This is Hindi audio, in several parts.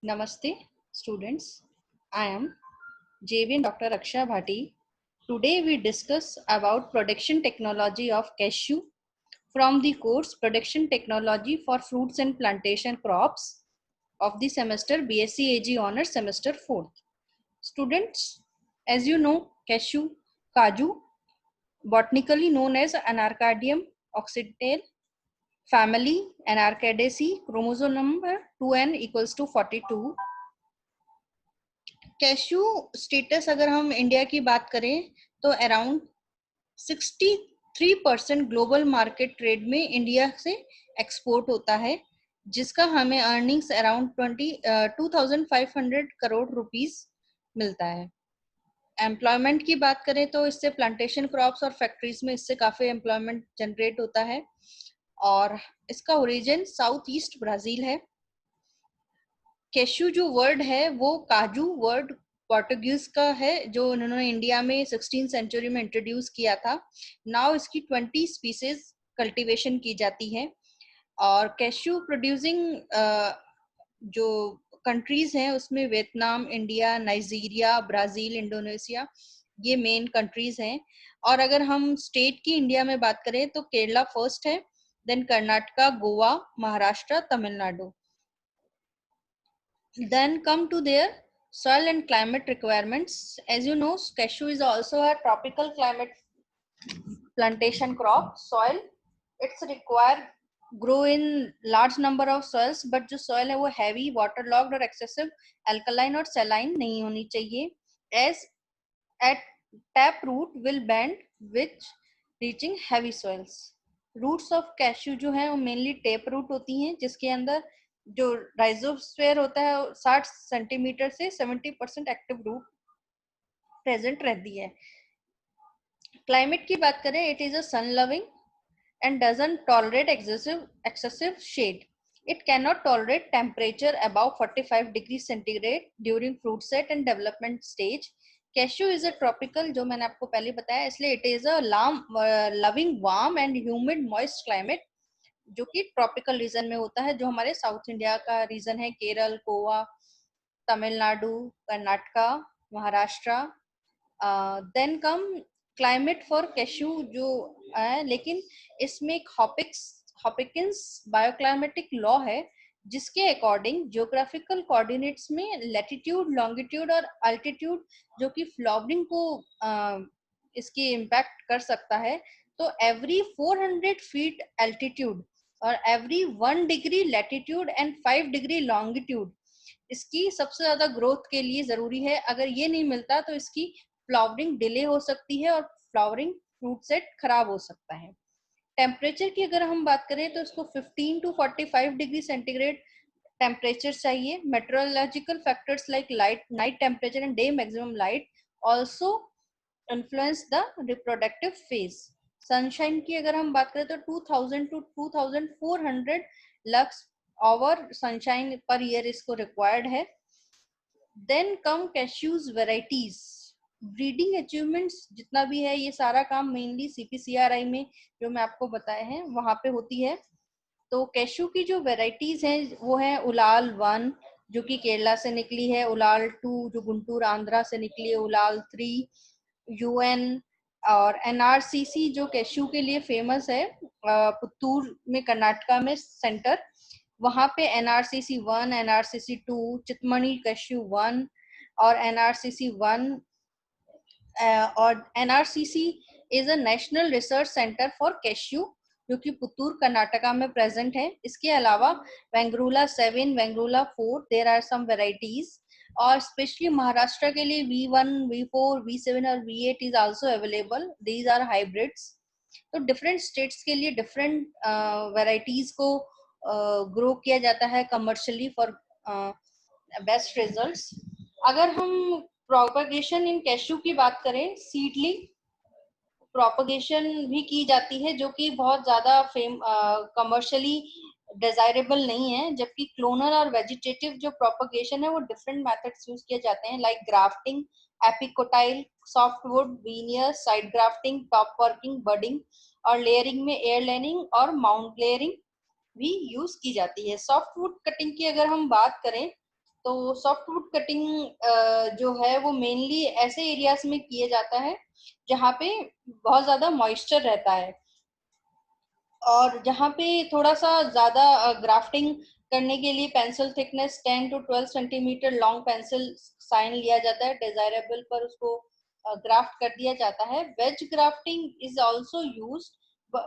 Namaste, students. I am JVN Dr. Aksha Bhati. Today we discuss about production technology of cashew from the course Production Technology for Fruits and Plantation Crops of the semester BSc AG Honors Semester 4th. Students, as you know, cashew, kaju, botanically known as Anarcadium occidentale, family Anarchidaceae, chromosome number 2n equals to 42. Cashew status अगर हम इंडिया की बात करें तो अराउंड 63% ग्लोबल मार्केट ट्रेड में इंडिया से एक्सपोर्ट होता है, जिसका हमें अर्निंग्स अराउंड 22,500 करोड़ रुपीस मिलता है। एम्प्लॉयमेंट की बात करें तो इससे प्लांटेशन क्रॉप्स और फैक्ट्रीज में इससे काफी एम्प्लॉयमेंट जनरेट होता है और इसका ओरिजिन साउथ ईस्ट ब्राजील है। कैश्यू जो वर्ड है वो काजू वर्ड पोर्टुगीज का है, जो उन्होंने इंडिया में 16th सेंचुरी में इंट्रोड्यूस किया था। नाउ इसकी 20 स्पीसीज कल्टीवेशन की जाती है और कैश्यू प्रोड्यूसिंग जो कंट्रीज हैं उसमें Vietnam, India, Nigeria, Brazil, Indonesia ये मेन कंट्रीज हैं। और अगर हम स्टेट की इंडिया में बात करें तो केरला फर्स्ट है, then Karnataka, Goa, Maharashtra, Tamil Nadu. Then come to their soil and climate requirements. As you know, cashew is also a tropical climate plantation crop. Soil, it's required grow in large number of soils, but जो soil है वो heavy, waterlogged और excessive alkaline और saline नहीं होनी चाहिए. As at tap root will bend which reaching heavy soils. Roots of cashew जो है वो mainly tape root होती हैं, जिसके अंदर जो राइजोस्फीयर होता है 60 सेंटीमीटर से 70% एक्टिव रूट प्रेजेंट रहती है। क्लाइमेट की बात करें, it is a sun loving and doesn't tolerate excessive shade. It cannot tolerate temperature above 45 degrees centigrade during fruit set and development stage. Cashew is a tropical, जो मैंने आपको पहले बताया, इसलिए it is a loving warm and humid moist climate जो कि ट्रॉपिकल रीजन में होता है, जो हमारे साउथ इंडिया का रीजन है, Kerala, Goa, Tamil Nadu, Karnataka, Maharashtra. Then come climate for cashew जो है, लेकिन इसमें एक हॉपिकिंस बायोक्लाइमेटिक लॉ है जिसके अकॉर्डिंग जियोग्राफिकल कोऑर्डिनेट्स में लैटिट्यूड, लॉन्गिट्यूड और अल्टीट्यूड जो कि फ्लावरिंग को इसकी इम्पैक्ट कर सकता है। तो एवरी 400 फीट एल्टीट्यूड और every 1 degree latitude and 5 degree longitude इसकी सबसे ज्यादा ग्रोथ के लिए जरूरी है। अगर ये नहीं मिलता तो इसकी फ्लावरिंग डिले हो सकती है और फ्लावरिंग फ्रूट सेट खराब हो सकता है। टेम्परेचर की अगर हम बात करें तो इसको 15 to 45 डिग्री सेंटीग्रेड टेम्परेचर चाहिए। Metrological factors like light, night temperature and day maximum light also influence the reproductive phase. Sunshine की अगर हम बात करें तो 2000 to 2400 lux over sunshine per year इसको रिक्वायर्ड है। Then come cashews varieties. Breeding achievements जितना भी है, ये सारा काम मेनली CPCRI में जो मैं आपको बताए हैं वहां पे होती है। तो कैश्यू की जो वेराइटीज हैं वो है उलाल 1 जो कि केरला से निकली है, उलाल 2 जो गुंटूर आंध्रा से निकली है, उलाल 3 UN और NRCC जो कैश्यू के लिए फेमस है, पुत्तूर में कर्नाटका में सेंटर, वहां पे NRCC 1, NRCC 2, चितमणी कैश्यू 1 और NRCC 1 और NRCC is a national research centre for cashew जो कि पुत्तूर कर्नाटका में प्रेजेंट है। इसके अलावा Vengurla 7, Vengurla 4 there are some varieties और स्पेशली महाराष्ट्र के लिए V1, V4, V7 और V8 is also available. These are hybrids. तो डिफरेंट स्टेट्स के लिए डिफरेंट वेराइटीज को ग्रो किया जाता है कमर्शियली फॉर बेस्ट रिजल्ट्स। अगर हम प्रोपगेशन इन कैश्यू की बात करें, सीडलिंग प्रोपगेशन भी की जाती है जो कि बहुत ज्यादा कमर्शियली डिजायरेबल नहीं है, जबकि क्लोनल और वेजिटेटिव जो प्रोपगेशन है वो डिफरेंट मेथड्स यूज किए जाते हैं, like grafting, epicotyl, softwood, veneer, side grafting, top working, budding और लेयरिंग में एयर लाइनिंग और माउंट लेयरिंग भी यूज की जाती है। सॉफ्टवुड कटिंग की अगर हम बात करें तो सॉफ्टवुड कटिंग जो है वो मेनली ऐसे एरियाज में किए जाता है जहाँ पे बहुत ज्यादा मॉइस्चर रहता है, और जहाँ पे थोड़ा सा ज्यादा ग्राफ्टिंग करने के लिए pencil thickness 10 to 12 centimetre long pencil size लिया जाता है, डिजायरेबल पर उसको ग्राफ्ट कर दिया जाता है। Veg grafting is also used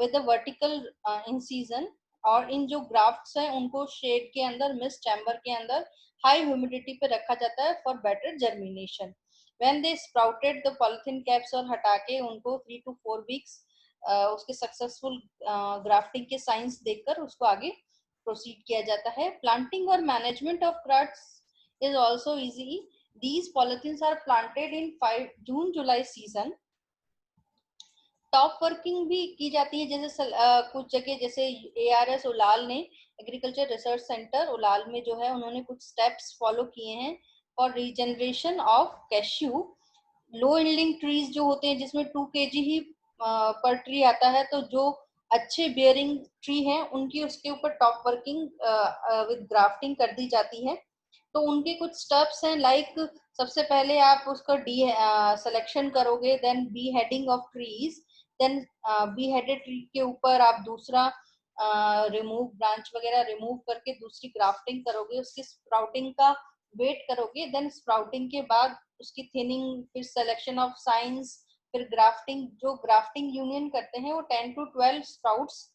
with the vertical incision, और इन जो ग्राफ्ट्स हैं उनको शेड के अंदर, मिस्ट चैम्बर के अंदर हाई ह्यूमिडिटी पे रखा जाता है for better germination. When they sprouted the polythene caps, और हटा के उनको 3 to 4 वीक्स उसके सक्सेसफुल ग्राफ्टिंग के साइंस देखकर उसको आगे प्रोसीड किया जाता है। प्लांटिंग और management of grafts is also easy. These polythenes are planted in 5 June July season. Top working भी की जाती है, जैसे कुछ जगह जैसे ARS उलाल ने, एग्रीकल्चर रिसर्च सेंटर उलाल में जो है उन्होंने कुछ स्टेप्स फॉलो किए हैं for regeneration of cashew. Low yielding trees जो होते हैं जिसमें 2 kg ही पर ट्री आता है, तो जो अच्छे बियरिंग ट्री हैं उनकी उसके ऊपर टॉप वर्किंग विद ग्राफ्टिंग कर दी जाती है। तो उनके कुछ स्टेप्स हैं, लाइक सबसे पहले आप उसका डी सिलेक्शन करोगे, then beheading of trees, then beheaded tree के ऊपर आप दूसरा रिमूव ब्रांच वगैरह रिमूव करके दूसरी ग्राफ्टिंग करोगे, उसकी स्प्राउटिंग का वेट करोगे, देन स्प्राउटिंग के बाद उसकी थिनिंग, फिर सिलेक्शन ऑफ साइंस, फिर ग्राफ्टिंग। जो ग्राफ्टिंग यूनियन करते हैं वो 10 to 12 स्प्राउट्स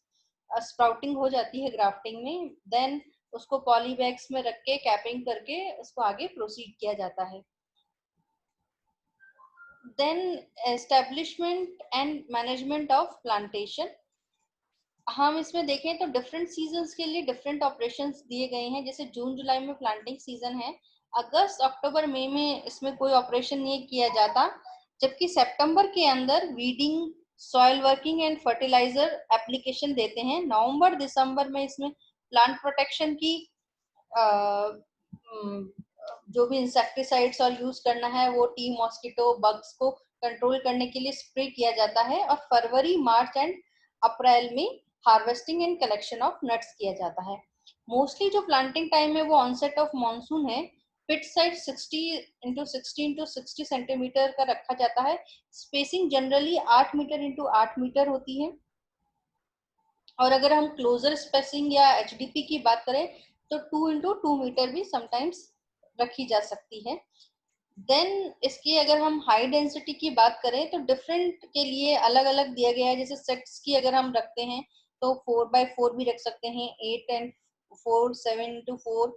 स्प्राउटिंग हो जाती है ग्राफ्टिंग में। देन उसको पॉली बैग्स में रख के कैपिंग करके उसको आगे प्रोसीड किया जाता है। Then establishment and management of plantation. हम इसमें देखें तो डिफरेंट सीजन्स के लिए डिफरेंट ऑपरेशंस दिए गए हैं। जैसे जून जुलाई में प्लांटिंग सीजन है, अगस्त अक्टूबर मई में इसमें कोई ऑपरेशन नहीं किया जाता, जबकि सितंबर के अंदर weeding, soil working and fertiliser application देते हैं। नवंबर दिसंबर में इसमें प्लांट प्रोटेक्शन की जो भी इंसेक्टिसाइड्स और यूज करना है वो टी मॉस्किटो बग्स को कंट्रोल करने के लिए स्प्रे किया जाता है। और फरवरी मार्च एंड अप्रैल में harvesting and collection of nuts किया जाता है। मोस्टली जो प्लांटिंग टाइम है वो ऑनसेट ऑफ मॉनसून है। पिट साइड 60 सेंटीमीटर का रखा जाता है। Spacing generally 8 metre into 8 metre होती है। और अगर हम क्लोजर स्पेसिंग या HDP की बात करें तो 2 इंटू 2 मीटर भी समटाइम्स रखी जा सकती है। देन इसकी अगर हम हाई डेंसिटी की बात करें तो डिफरेंट के लिए अलग अलग दिया गया है। जैसे सेट्स की अगर हम रखते हैं तो 4x4 भी रख सकते हैं, 8 and 4, 7x4,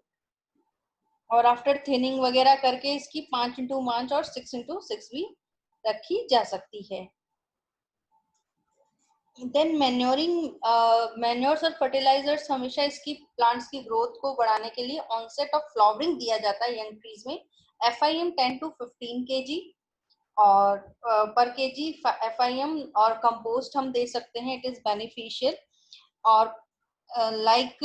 और आफ्टर थिनिंग वगैरह करके इसकी 5x5 और 6x6 भी रखी जा सकती है। देन मैन्योर्स और फर्टिलाइजर्स हमेशा इसकी प्लांट्स की ग्रोथ को बढ़ाने के लिए ऑनसेट ऑफ फ्लावरिंग दिया जाता है यंग ट्रीज में। FIM 10 to 15 kg और पर केजी FIM और कंपोस्ट हम दे सकते हैं, इट इज बेनिफिशियल। और लाइक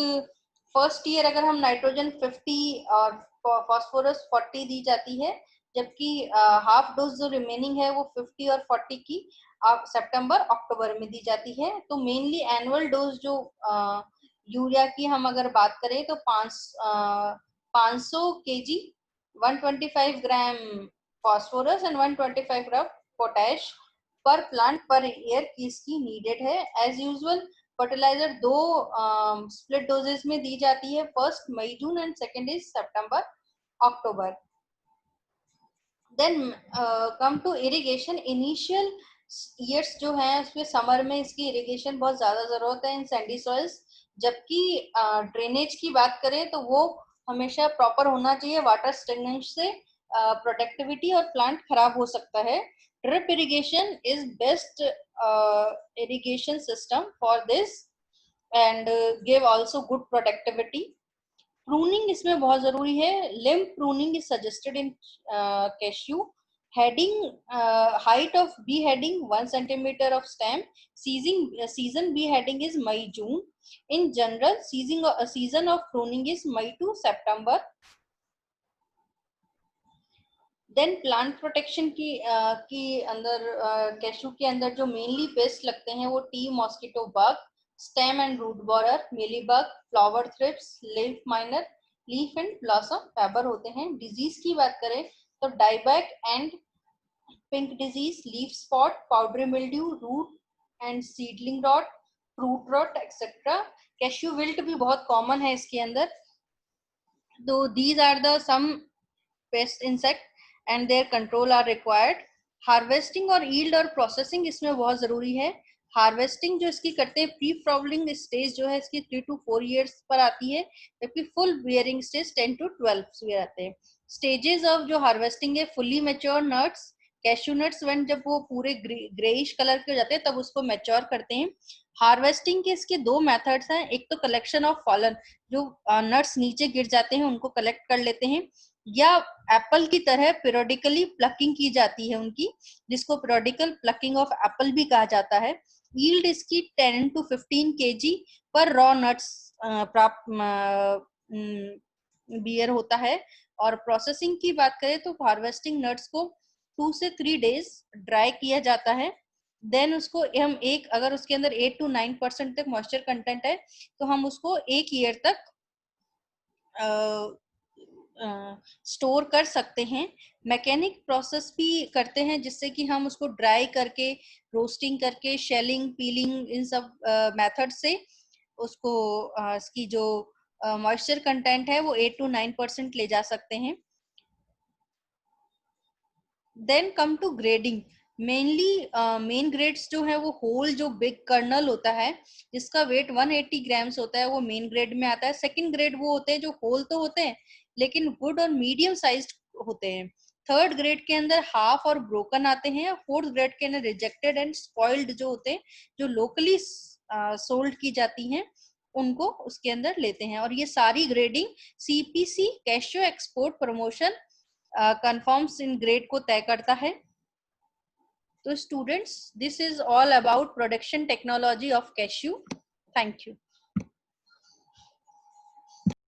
फर्स्ट ईयर अगर हम नाइट्रोजन 50 और फास्फोरस 40 दी जाती है, जबकि हाफ डोज जो रिमेनिंग है वो 50 और 40 की सितंबर अक्टूबर में दी जाती है। तो मेनली एनुअल डोज जो यूरिया की हम अगर बात करें तो 500 kg, 125 gram phosphorus and 125 gram potash per plant per year की इसकी नीडेड है। एज यूजुअल फर्टिलाइजर दो स्प्लिट डोजेस में दी जाती है, फर्स्ट मई जून एंड सेकेंड इज सितंबर अक्टूबर। Then come to irrigation. Initial years जो है उसमें समर में इसकी इरिगेशन बहुत ज्यादा जरूरत है इन सैंडी सॉइल्स, जबकि ड्रेनेज की बात करें तो वो हमेशा प्रॉपर होना चाहिए। वाटर स्टेगनेंट से प्रोडक्टिविटी और प्लांट खराब हो सकता है। Drip irrigation is best irrigation system for this and give also good productivity. Pruning इसमें बहुत जरूरी है। Limb pruning is suggested in cashew. Heading, height of beheading 1 centimetre of stem. Season beheading is May June. In general season of pruning is May to सितंबर। देन प्लांट प्रोटेक्शन की अंदर कैशू के अंदर जो मेनली पेस्ट लगते हैं वो tea mosquito bug, stem and root borer, mealybug, flower thrips, leaf miner, leaf and blossom fibre होते हैं। डिजीज की बात करें तो dieback and pink disease, leaf spot, powdery mildew, root and seedling rot, fruit rot etcetera. Cashew wilt भी बहुत कॉमन है इसके अंदर। तो these are the some pest insect and their control are required. Harvesting और यील्ड और प्रोसेसिंग इसमें बहुत जरूरी है। हार्वेस्टिंग जो इसकी करते हैं, प्री फ्लावरिंग स्टेज जो है इसकी 3 to 4 years पर आती है, जबकि full bearing stage 10 to 12 year आते हैं। स्टेजेस ऑफ जो हार्वेस्टिंग है, fully mature nuts, cashew nuts one जब वो पूरे ग्रेइश कलर के हो जाते हैं तब उसको मैच्योर करते हैं। हार्वेस्टिंग के इसके दो मेथड्स हैं, एक तो कलेक्शन ऑफ फॉलन, जो नट्स नीचे गिर जाते हैं उनको कलेक्ट कर लेते हैं, या एप्पल की तरह पीरियोडिकली प्लकिंग की जाती है उनकी, जिसको पीरियोडिकल प्लकिंग ऑफ एप्पल भी कहा जाता है। यील्ड इसकी 10 to 15 kg पर रॉ नट्स प्राप्त बियर होता है। और प्रोसेसिंग की बात करें तो हार्वेस्टिंग नट्स को 2 से 3 days ड्राई किया जाता है। देन उसको हम एक, अगर उसके अंदर 8 to 9% तक मॉइस्चर कंटेंट है तो हम उसको 1 year तक स्टोर कर सकते हैं। मैकेनिक प्रोसेस भी करते हैं जिससे कि हम उसको ड्राई करके, रोस्टिंग करके, शेलिंग, पीलिंग, इन सब मेथड से उसको इसकी जो मॉइस्चर कंटेंट है वो 8 to 9% ले जा सकते हैं। Then come to grading. Mainly main grades जो है वो होल जो बिग कर्नल होता है जिसका वेट 180 ग्राम्स होता है वो मेन ग्रेड में आता है। सेकंड ग्रेड वो होते हैं जो होल तो होते हैं लेकिन गुड और मीडियम साइज्ड होते हैं। थर्ड ग्रेड के अंदर हाफ और ब्रोकन आते हैं। फोर्थ ग्रेड के अंदर रिजेक्टेड एंड स्पॉइल्ड जो होते हैं, जो लोकली सोल्ड की जाती हैं, उनको उसके अंदर लेते हैं। और ये सारी grading CPC cashew export promotion confirms in grade को तय करता है। तो students, this is all about production technology of cashew. Thank you.